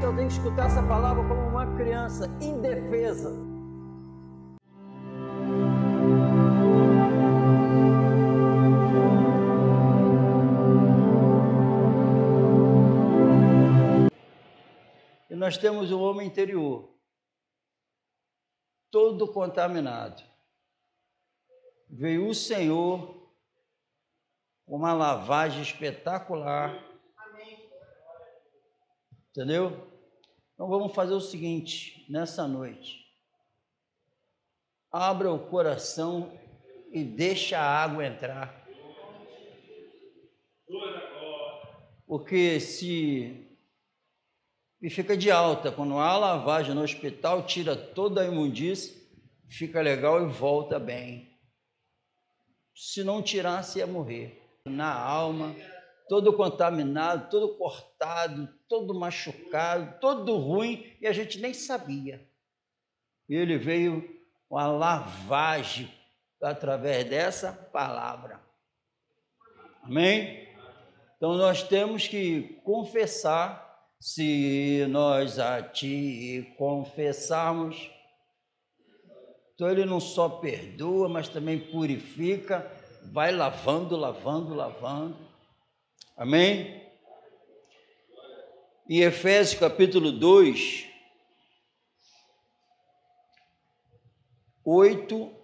eu tenho que escutar essa palavra como uma criança indefesa. E nós temos o homem interior, todo contaminado. Veio o Senhor com uma lavagem espetacular. Entendeu? Então vamos fazer o seguinte, nessa noite. Abra o coração e deixa a água entrar. Porque e fica de alta, quando há lavagem no hospital, tira toda a imundície, fica legal e volta bem. Se não tirasse, ia morrer. Na alma, todo contaminado, todo cortado, todo machucado, todo ruim, e a gente nem sabia. E ele veio com a lavagem através dessa palavra. Amém? Então nós temos que confessar. Se nós a ti confessarmos, então ele não só perdoa, mas também purifica, vai lavando, lavando, lavando. Amém? Em Efésios capítulo 2, 8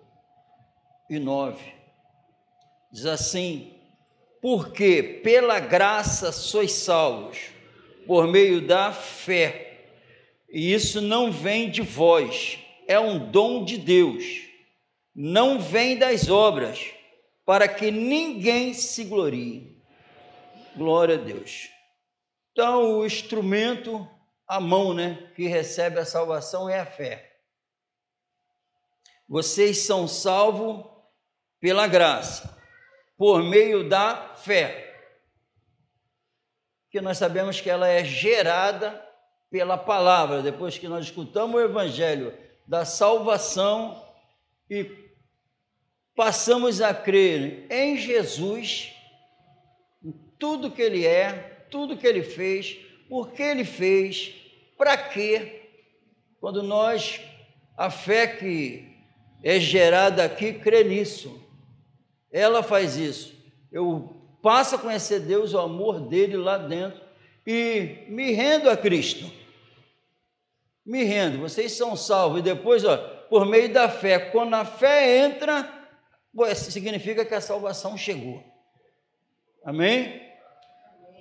e 9, diz assim: porque pela graça sois salvos, por meio da fé, e isso não vem de vós, é um dom de Deus, não vem das obras, para que ninguém se glorie. Glória a Deus. Então, o instrumento, a mão, que recebe a salvação é a fé. Vocês são salvos pela graça, por meio da fé. Que nós sabemos que ela é gerada pela palavra, depois que nós escutamos o evangelho da salvação e passamos a crer em Jesus, em tudo que ele é, tudo que ele fez, por que ele fez, para quê. Quando a fé que é gerada aqui, crê nisso, ela faz isso. Eu passo a conhecer Deus, o amor dele lá dentro, e me rendo a Cristo. Me rendo, vocês são salvos. E depois, por meio da fé, quando a fé entra, significa que a salvação chegou. Amém?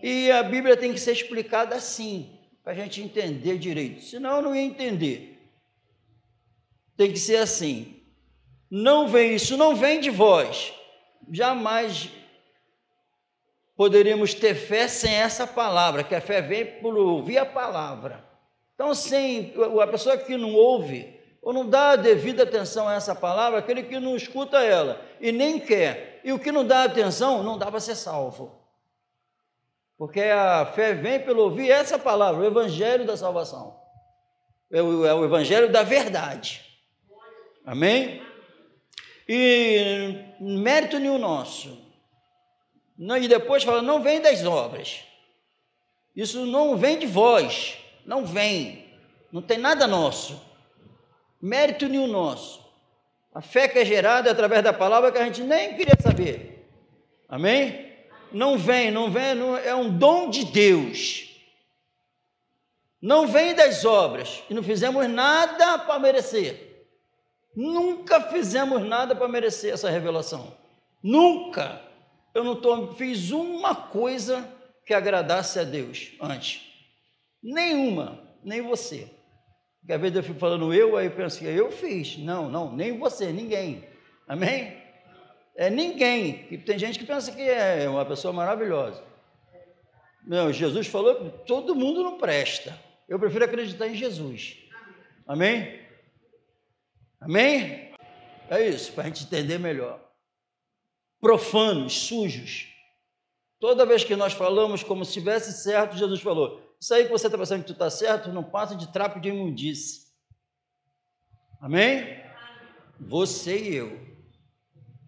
E a Bíblia tem que ser explicada assim, para a gente entender direito. Senão eu não ia entender. Tem que ser assim. Isso não vem de vós. Jamais poderíamos ter fé sem essa palavra, que a fé vem por ouvir a palavra. Então, a pessoa que não ouve, ou não dá a devida atenção a essa palavra, aquele que não escuta ela e nem quer, e o que não dá atenção, não dá para ser salvo. Porque a fé vem pelo ouvir essa palavra, o evangelho da salvação. É o evangelho da verdade. Amém? E mérito nenhum nosso. E depois fala, não vem das obras. Isso não vem de vós, não vem. Não tem nada nosso. Mérito nenhum nosso. A fé que é gerada através da palavra que a gente nem queria saber. Amém? Não vem, é um dom de Deus. Não vem das obras. E não fizemos nada para merecer. Nunca fizemos nada para merecer essa revelação. Nunca. Eu não fiz uma coisa que agradasse a Deus antes. Nenhuma, nem você. Porque às vezes eu fico falando aí eu penso que eu fiz. Não, nem você, ninguém. Amém? É ninguém. Que tem gente que pensa que é uma pessoa maravilhosa. Não, Jesus falou que todo mundo não presta. Eu prefiro acreditar em Jesus. Amém? Amém? É isso, para a gente entender melhor. Profanos, sujos. Toda vez que nós falamos como se estivesse certo, Jesus falou, isso aí que você está pensando que tu está certo, não passa de trapo de imundície. Amém? Você e eu.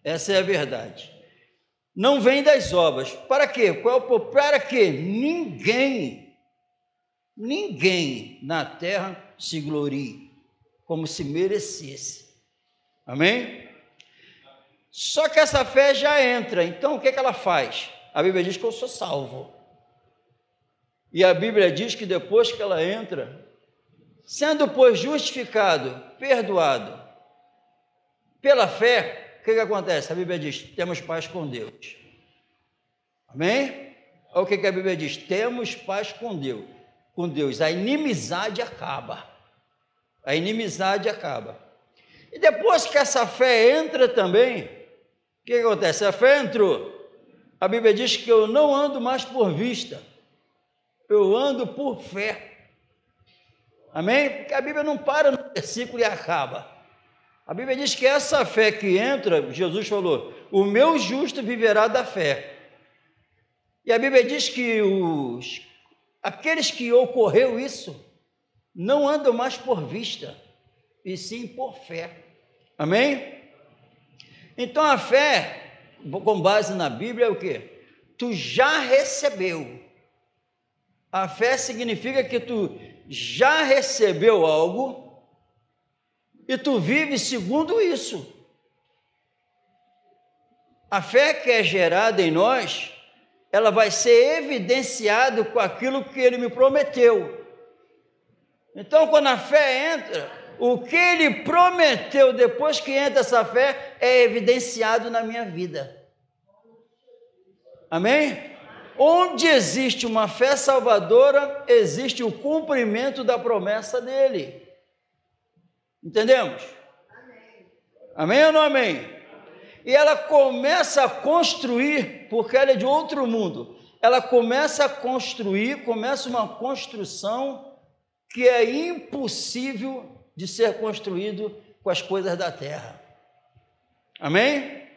Essa é a verdade. Não vem das obras. Para quê? Para quê? Ninguém ninguém na terra se glorie como se merecesse. Amém? Só que essa fé já entra, então o que ela faz? A Bíblia diz que eu sou salvo. E a Bíblia diz que depois que ela entra, sendo, pois, justificado, perdoado, pela fé, o que acontece? A Bíblia diz, temos paz com Deus. Amém? Olha o que a Bíblia diz, temos paz com Deus. Com Deus, a inimizade acaba. A inimizade acaba. E depois que essa fé entra também, o que acontece? A fé entrou. A Bíblia diz que eu não ando mais por vista, eu ando por fé. Amém? Porque a Bíblia não para no versículo e acaba. A Bíblia diz que essa fé que entra, Jesus falou, o meu justo viverá da fé. E a Bíblia diz que aqueles que ocorreu isso, não andam mais por vista, e sim por fé. Amém? Então a fé, com base na Bíblia, é o quê? Tu já recebeu. A fé significa que tu já recebeu algo e tu vive segundo isso. A fé que é gerada em nós, ela vai ser evidenciada com aquilo que ele me prometeu. Então, quando a fé entra, o que ele prometeu depois que entra essa fé é evidenciado na minha vida. Amém? Onde existe uma fé salvadora, existe o cumprimento da promessa dele. Entendemos? Amém ou não amém? E ela começa a construir, porque ela é de outro mundo, ela começa a construir, começa uma construção que é impossível de ser construído com as coisas da terra. Amém?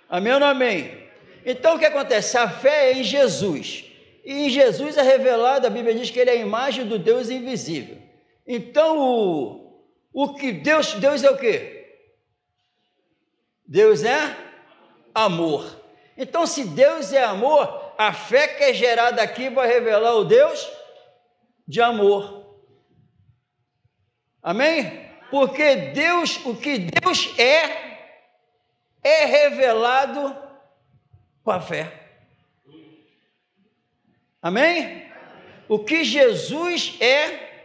Amém ou não amém? Então o que acontece? A fé é em Jesus, e em Jesus é revelado, a Bíblia diz que ele é a imagem do Deus invisível. Então o que Deus é o quê? Deus é amor. Então, se Deus é amor, a fé que é gerada aqui vai revelar o Deus de amor. Amém? Porque Deus, o que Deus é revelado com a fé. Amém? O que Jesus é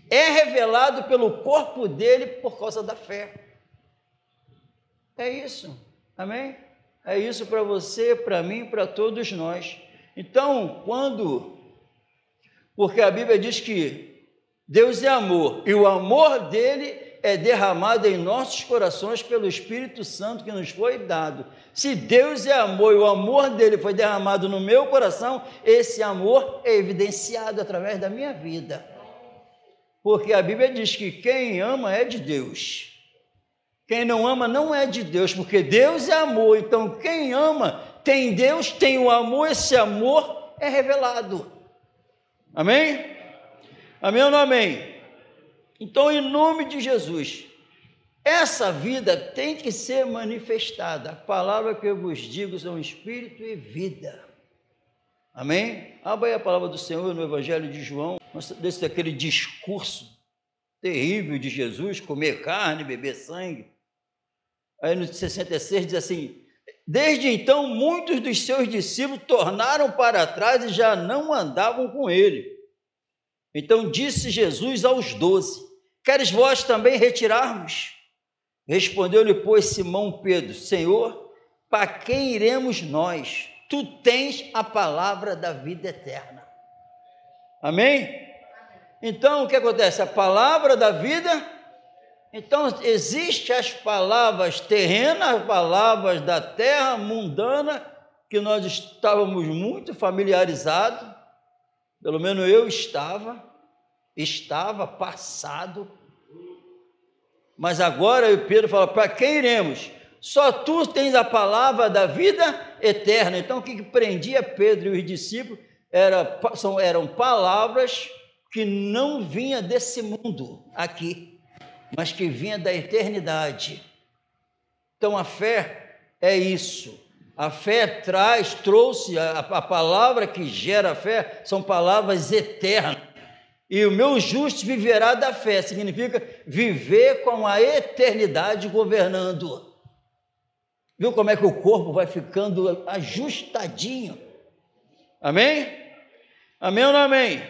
revelado pelo corpo dele por causa da fé. É isso, amém? É isso para você, para mim, para todos nós. Então, porque a Bíblia diz que Deus é amor, e o amor dele é derramado em nossos corações pelo Espírito Santo que nos foi dado. Se Deus é amor e o amor dele foi derramado no meu coração, esse amor é evidenciado através da minha vida. Porque a Bíblia diz que quem ama é de Deus. Quem não ama não é de Deus, porque Deus é amor. Então, quem ama tem Deus, tem o amor, esse amor é revelado. Amém? Amém ou não amém? Então, em nome de Jesus, essa vida tem que ser manifestada. A palavra que eu vos digo são espírito e vida. Amém? Abra aí a palavra do Senhor no Evangelho de João, desse aquele discurso terrível de Jesus, comer carne, beber sangue. Aí no 66 diz assim, desde então muitos dos seus discípulos tornaram para trás e já não andavam com ele. Então disse Jesus aos 12, queres vós também retirarmos? Respondeu-lhe, pois, Simão Pedro, Senhor, para quem iremos nós? Tu tens a palavra da vida eterna. Amém? Então, o que acontece? A palavra da vida... Então, existem as palavras terrenas, as palavras da terra mundana, que nós estávamos muito familiarizados, pelo menos eu estava passado, mas agora Pedro fala, para quem iremos? Só tu tens a palavra da vida eterna. Então, o que prendia Pedro e os discípulos eram palavras que não vinham desse mundo aqui, mas que vinha da eternidade. Então a fé é isso. A fé trouxe a palavra que gera a fé, são palavras eternas. e o meu justo viverá da fé. Significa viver com a eternidade governando. Viu como é que o corpo vai ficando ajustadinho? Amém? Amém ou não amém?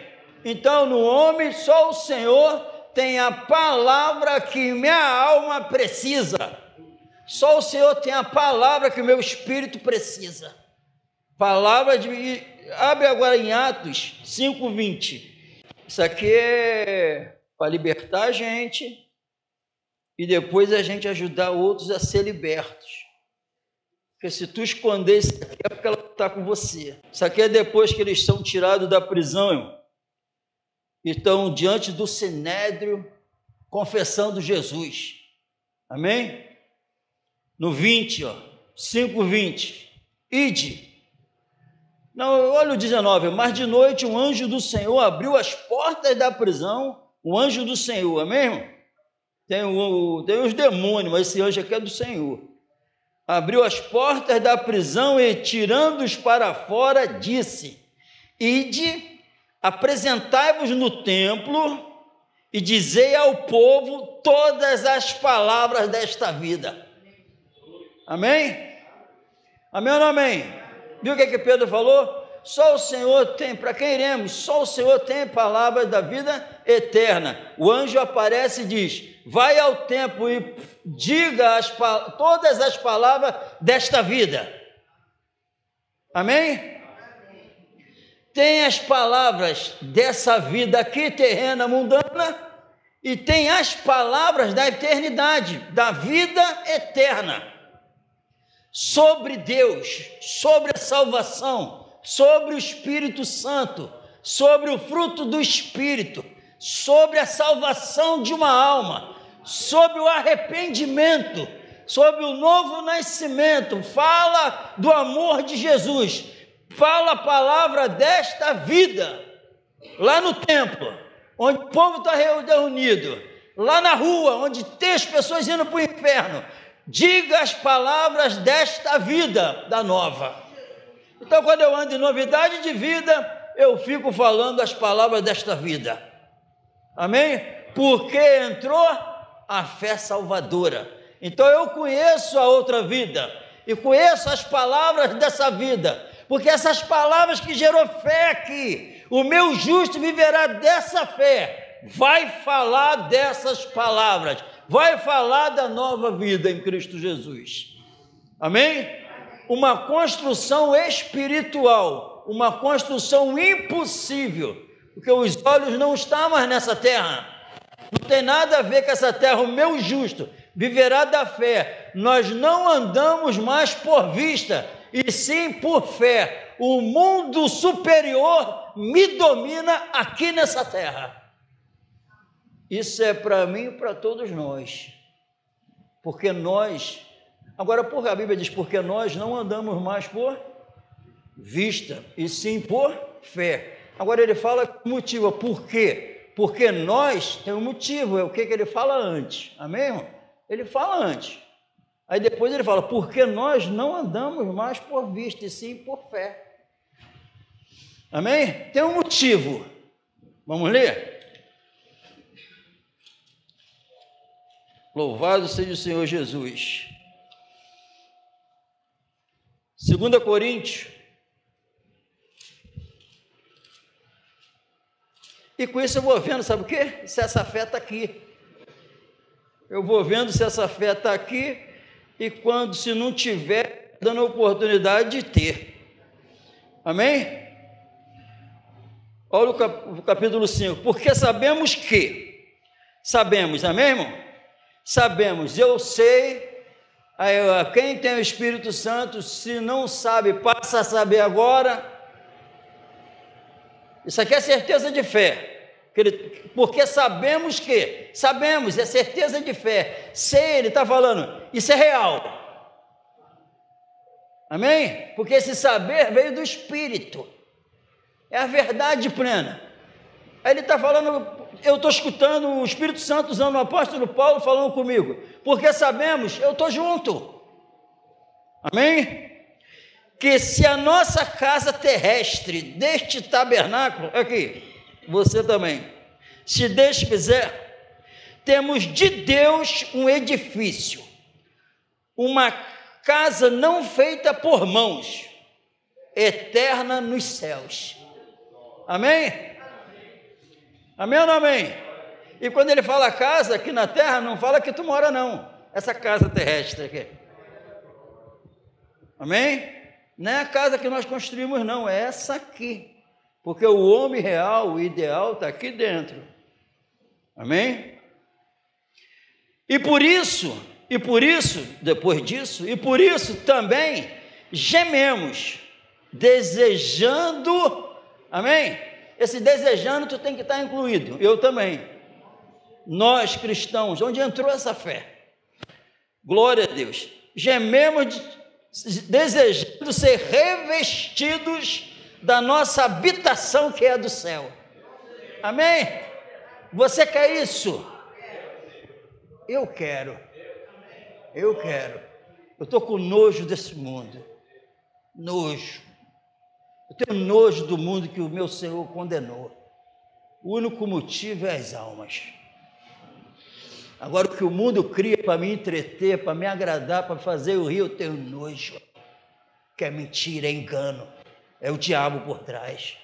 Então, no homem, só o Senhor tem a palavra que minha alma precisa. Só o Senhor tem a palavra que o meu espírito precisa. Palavra de... Abre agora em Atos 5:20. Isso aqui é para libertar a gente e depois a gente ajudar outros a ser libertos. Porque se tu esconder isso aqui é porque ela está com você. Isso aqui é depois que eles são tirados da prisão, irmão, e estão diante do Sinédrio confessando Jesus. Amém? No 20, 5:20. Ide. Não, olha o 19. Mas de noite um anjo do Senhor abriu as portas da prisão. O anjo do Senhor, amém, irmão? Tem os demônios, mas esse anjo aqui é do Senhor. Abriu as portas da prisão e, tirando-os para fora, disse: Ide, apresentai-vos no templo e dizei ao povo todas as palavras desta vida. Amém? Amém ou não amém? Viu o que Pedro falou? Só o Senhor tem, para quem iremos? Só o Senhor tem palavras da vida eterna. O anjo aparece e diz: vai ao templo e diga todas as palavras desta vida. Amém? Tem as palavras dessa vida aqui, terrena, mundana, e tem as palavras da eternidade, da vida eterna. Sobre Deus, sobre a salvação, sobre o Espírito Santo, sobre o fruto do Espírito, sobre a salvação de uma alma, sobre o arrependimento, sobre o novo nascimento. Fala do amor de Jesus, fala a palavra desta vida, lá no templo, onde o povo está reunido, lá na rua, onde tem as pessoas indo para o inferno. Diga as palavras desta vida, da nova. Então, quando eu ando em novidade de vida, eu fico falando as palavras desta vida. Amém? Porque entrou a fé salvadora. Então, eu conheço a outra vida e conheço as palavras dessa vida, porque essas palavras que gerou fé aqui, o meu justo viverá dessa fé, vai falar dessas palavras, vai falar da nova vida em Cristo Jesus. Amém? Uma construção espiritual, uma construção impossível, porque os olhos não estão mais nessa terra. Não tem nada a ver com essa terra. O meu justo viverá da fé. Nós não andamos mais por vista, e sim por fé. O mundo superior me domina aqui nessa terra. Isso é para mim e para todos nós, porque nós, agora a Bíblia diz, porque nós não andamos mais por vista, e sim por fé. Agora ele fala motivo, por quê? Porque nós, tem um motivo, é o que ele fala antes, amém, irmão? Ele fala antes, aí depois ele fala, porque nós não andamos mais por vista, e sim por fé. Amém? Tem um motivo, vamos ler? Louvado seja o Senhor Jesus. 2 Coríntios. E com isso eu vou vendo, sabe o quê? Se essa fé está aqui. Eu vou vendo se essa fé está aqui, e quando, se não tiver, dando a oportunidade de ter. Amém? Olha o capítulo 5. Porque sabemos que, amém, irmão? Sabemos, eu sei, quem tem o Espírito Santo, se não sabe, passa a saber agora. Isso aqui é certeza de fé, porque sabemos que, é certeza de fé. Sei, ele está falando, isso é real. Amém? Porque esse saber veio do Espírito, é a verdade plena. Aí ele está falando, eu estou escutando o Espírito Santo usando o apóstolo Paulo falando comigo, porque sabemos, eu estou junto. Amém? Que se a nossa casa terrestre, deste tabernáculo, aqui, você também, se desfizer, temos de Deus um edifício, uma casa não feita por mãos, eterna nos céus. Amém? Amém ou não amém? E quando ele fala casa aqui na terra, não fala que tu mora não, essa casa terrestre aqui. Amém? Não é a casa que nós construímos não, é essa aqui, porque o homem real, o ideal está aqui dentro. Amém? E por isso, depois disso, e por isso também gememos, desejando, amém? Esse desejando tu tem que estar incluído, eu também. Nós cristãos, onde entrou essa fé? Glória a Deus. Gememos, desejando ser revestidos da nossa habitação que é do céu. Amém? Você quer isso? Eu quero. Eu estou com nojo desse mundo. Nojo. Eu tenho nojo do mundo que o meu Senhor condenou. O único motivo é as almas. Agora, o que o mundo cria para me entreter, para me agradar, para fazer eu rir, eu tenho nojo. Que é mentira, é engano. É o diabo por trás.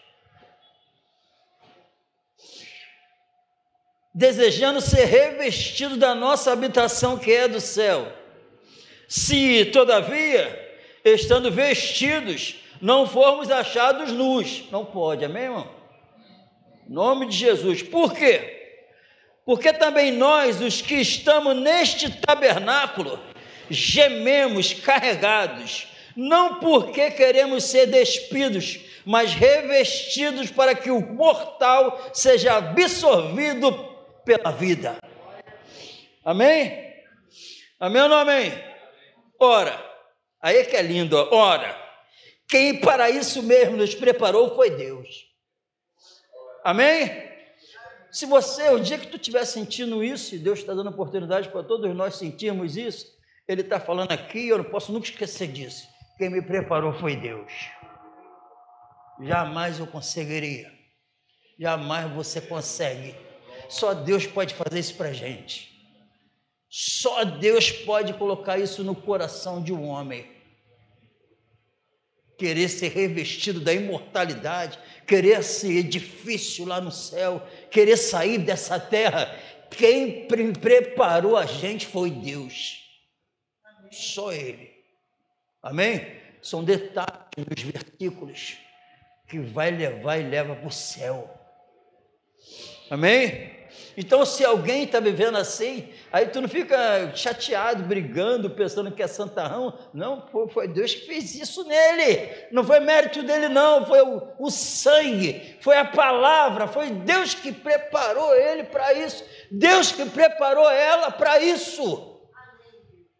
Desejando ser revestido da nossa habitação que é do céu. Se, todavia, estando vestidos, não formos achados nus. Não pode, amém, irmão? Em nome de Jesus. Por quê? Porque também nós, os que estamos neste tabernáculo, gememos carregados, não porque queremos ser despidos, mas revestidos para que o mortal seja absorvido pela vida. Amém? Amém ou não amém? Ora, aí é que é lindo, ora, quem para isso mesmo nos preparou foi Deus. Amém? Se você, o dia que tu estiver sentindo isso, e Deus está dando oportunidade para todos nós sentirmos isso, Ele está falando aqui, eu não posso nunca esquecer disso. Quem me preparou foi Deus. Jamais eu conseguiria. Jamais você consegue. Só Deus pode fazer isso para a gente. Só Deus pode colocar isso no coração de um homem. Querer ser revestido da imortalidade, querer esse edifício lá no céu, querer sair dessa terra. Quem preparou a gente foi Deus. Só Ele. Amém? São detalhes dos versículos que vai levar e leva para o céu. Amém? Então, se alguém está vivendo assim, aí tu não fica chateado, brigando, pensando que é santarrão. Não, foi Deus que fez isso nele. Não foi mérito dele, não. Foi o sangue, foi a palavra, foi Deus que preparou ele para isso. Deus que preparou ela para isso.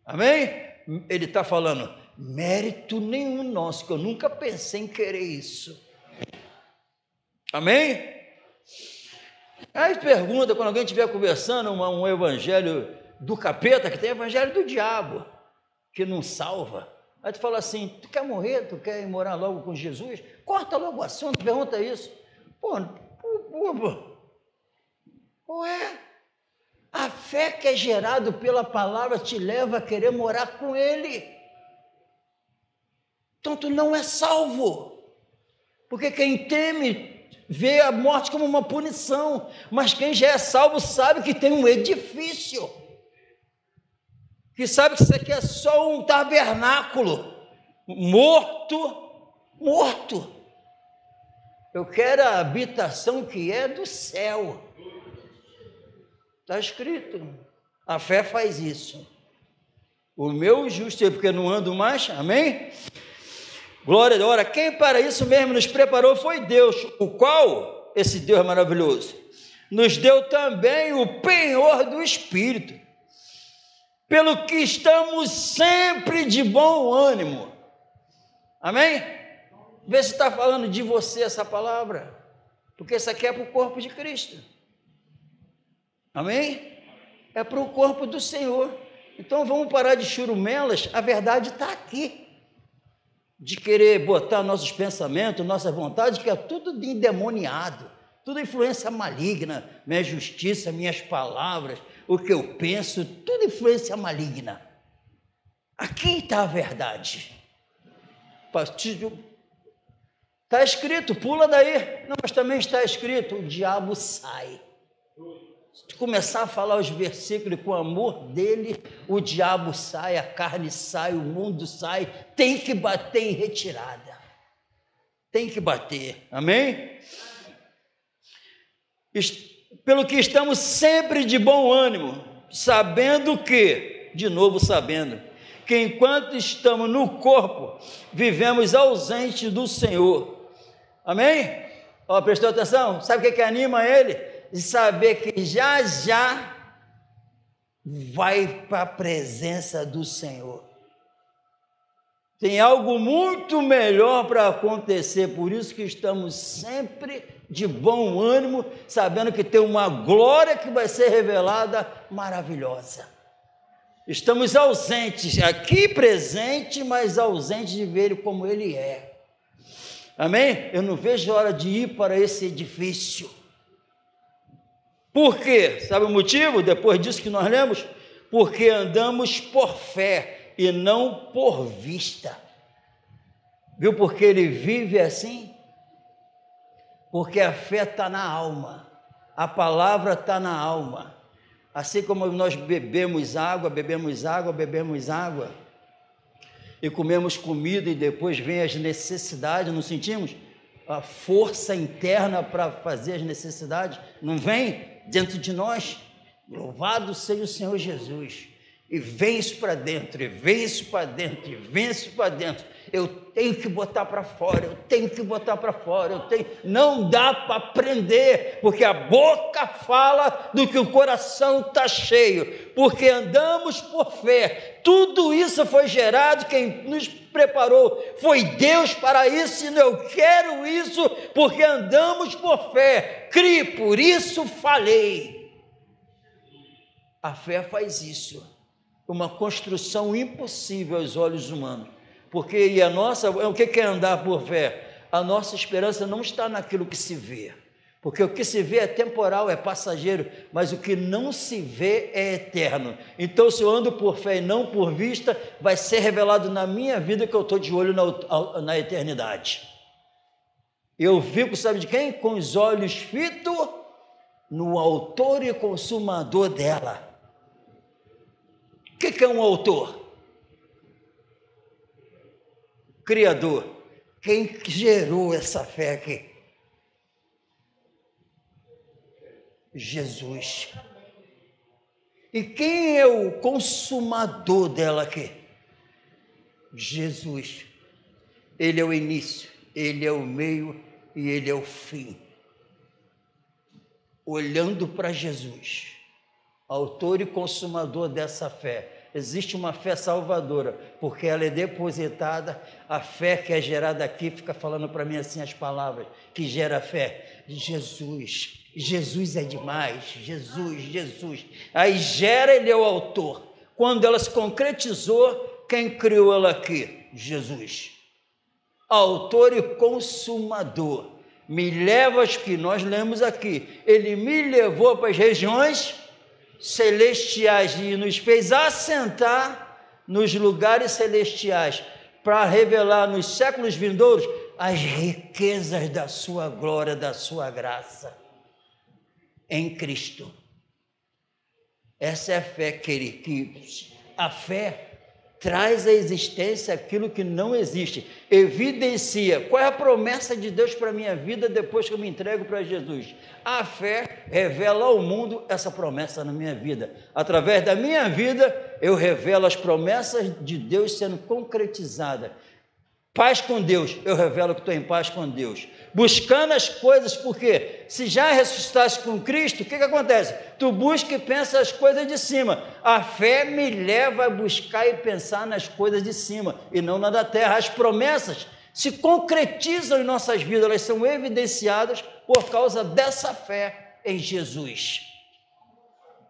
Amém? Ele está falando, mérito nenhum nosso, que eu nunca pensei em querer isso. Amém? Aí pergunta, quando alguém estiver conversando um evangelho do capeta, que tem evangelho do diabo, que não salva. Aí tu fala assim, tu quer morrer, tu quer ir morar logo com Jesus? Corta logo o assunto, pergunta isso. Ué, a fé que é gerada pela palavra te leva a querer morar com Ele. Então tu não é salvo, porque quem teme vê a morte como uma punição, mas quem já é salvo sabe que tem um edifício, que sabe que isso aqui é só um tabernáculo, morto. Eu quero a habitação que é do céu. Está escrito, a fé faz isso. O meu justo é porque não ando mais, amém? Glória a Deus. Ora, quem para isso mesmo nos preparou foi Deus, o qual, esse Deus maravilhoso, nos deu também o penhor do Espírito, pelo que estamos sempre de bom ânimo. Amém? Vê se está falando de você essa palavra, porque isso aqui é para o corpo de Cristo. Amém? É para o corpo do Senhor. Então vamos parar de churumelas, a verdade está aqui. De querer botar nossos pensamentos, nossas vontades, que é tudo endemoniado, tudo influência maligna, minha justiça, minhas palavras, o que eu penso, tudo influência maligna. Aqui está a verdade. Está escrito, pula daí. Não, mas também está escrito, o diabo sai. Se tu começar a falar os versículos com o amor dele, o diabo sai, a carne sai, o mundo sai, tem que bater em retirada. Tem que bater, amém? Pelo que estamos sempre de bom ânimo, sabendo que, de novo sabendo, que enquanto estamos no corpo, vivemos ausentes do Senhor. Amém? Ó, prestou atenção? Sabe o que anima ele? De saber que já vai para a presença do Senhor. Tem algo muito melhor para acontecer, por isso que estamos sempre de bom ânimo, sabendo que tem uma glória que vai ser revelada maravilhosa. Estamos ausentes, aqui presente, mas ausentes de ver Ele como Ele é. Amém? Eu não vejo a hora de ir para esse edifício. Por quê? Sabe o motivo? Depois disso que nós lemos? Porque andamos por fé e não por vista. Viu porque ele vive assim? Porque a fé está na alma, a palavra está na alma. Assim como nós bebemos água, e comemos comida e depois vem as necessidades, não sentimos? A força interna para fazer as necessidades, não vem dentro de nós? Louvado seja o Senhor Jesus. E vem isso para dentro, e vem isso para dentro, e vem isso para dentro. Eu tenho que botar para fora, não dá para prender, porque a boca fala do que o coração está cheio, porque andamos por fé. Tudo isso foi gerado, quem nos preparou foi Deus para isso, e eu quero isso, porque andamos por fé. Criei, por isso falei. A fé faz isso. Uma construção impossível aos olhos humanos, porque o que é andar por fé? A nossa esperança não está naquilo que se vê, porque o que se vê é temporal, é passageiro, mas o que não se vê é eterno. Então, se eu ando por fé e não por vista, vai ser revelado na minha vida que eu estou de olho na eternidade. Eu fico, sabe de quem? Com os olhos fitos no autor e consumador dela. O que é um autor? Criador. Quem gerou essa fé aqui? Jesus. E quem é o consumador dela aqui? Jesus. Ele é o início, Ele é o meio e Ele é o fim. Olhando para Jesus, autor e consumador dessa fé. Existe uma fé salvadora, porque ela é depositada, a fé que é gerada aqui, fica falando para mim assim as palavras, que gera fé. Jesus, Jesus é demais, Jesus. Aí gera, ele é o autor. Quando ela se concretizou, quem criou ela aqui? Jesus. Autor e consumador. Me leva, acho que nós lemos aqui, ele me levou para as regiões celestiais e nos fez assentar nos lugares celestiais para revelar nos séculos vindouros as riquezas da sua glória, da sua graça em Cristo. Essa é a fé, querido, que a fé traz à existência aquilo que não existe, evidencia. Qual é a promessa de Deus para a minha vida depois que eu me entrego para Jesus? A fé revela ao mundo essa promessa na minha vida. Através da minha vida, eu revelo as promessas de Deus sendo concretizadas. Paz com Deus, eu revelo que estou em paz com Deus. Buscando as coisas, porque se já ressuscitaste com Cristo, o que acontece? Tu busca e pensa as coisas de cima. A fé me leva a buscar e pensar nas coisas de cima, e não na da terra. As promessas se concretizam em nossas vidas, elas são evidenciadas por causa dessa fé em Jesus.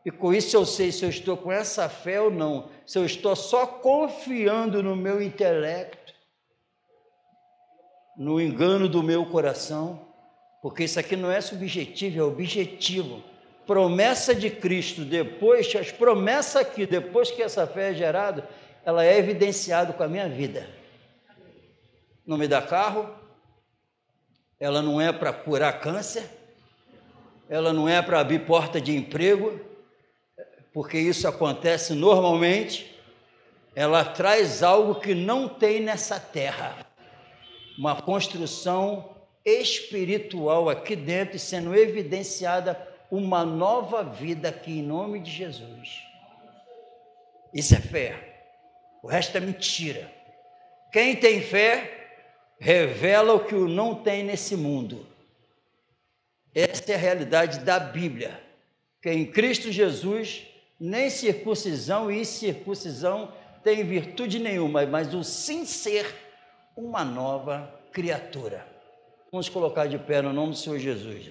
E com isso eu sei se eu estou com essa fé ou não, se eu estou só confiando no meu intelecto, no engano do meu coração, porque isso aqui não é subjetivo, é objetivo. Promessa de Cristo, depois, as promessas aqui, depois que essa fé é gerada, ela é evidenciada com a minha vida. Não me dá carro, ela não é para curar câncer, ela não é para abrir porta de emprego, porque isso acontece normalmente. Ela traz algo que não tem nessa terra, uma construção espiritual aqui dentro, sendo evidenciada uma nova vida aqui em nome de Jesus. Isso é fé, o resto é mentira. Quem tem fé revela o que o não tem nesse mundo. Essa é a realidade da Bíblia, que em Cristo Jesus nem circuncisão e incircuncisão tem virtude nenhuma, mas o sim ser uma nova criatura. Vamos colocar de pé no nome do Senhor Jesus.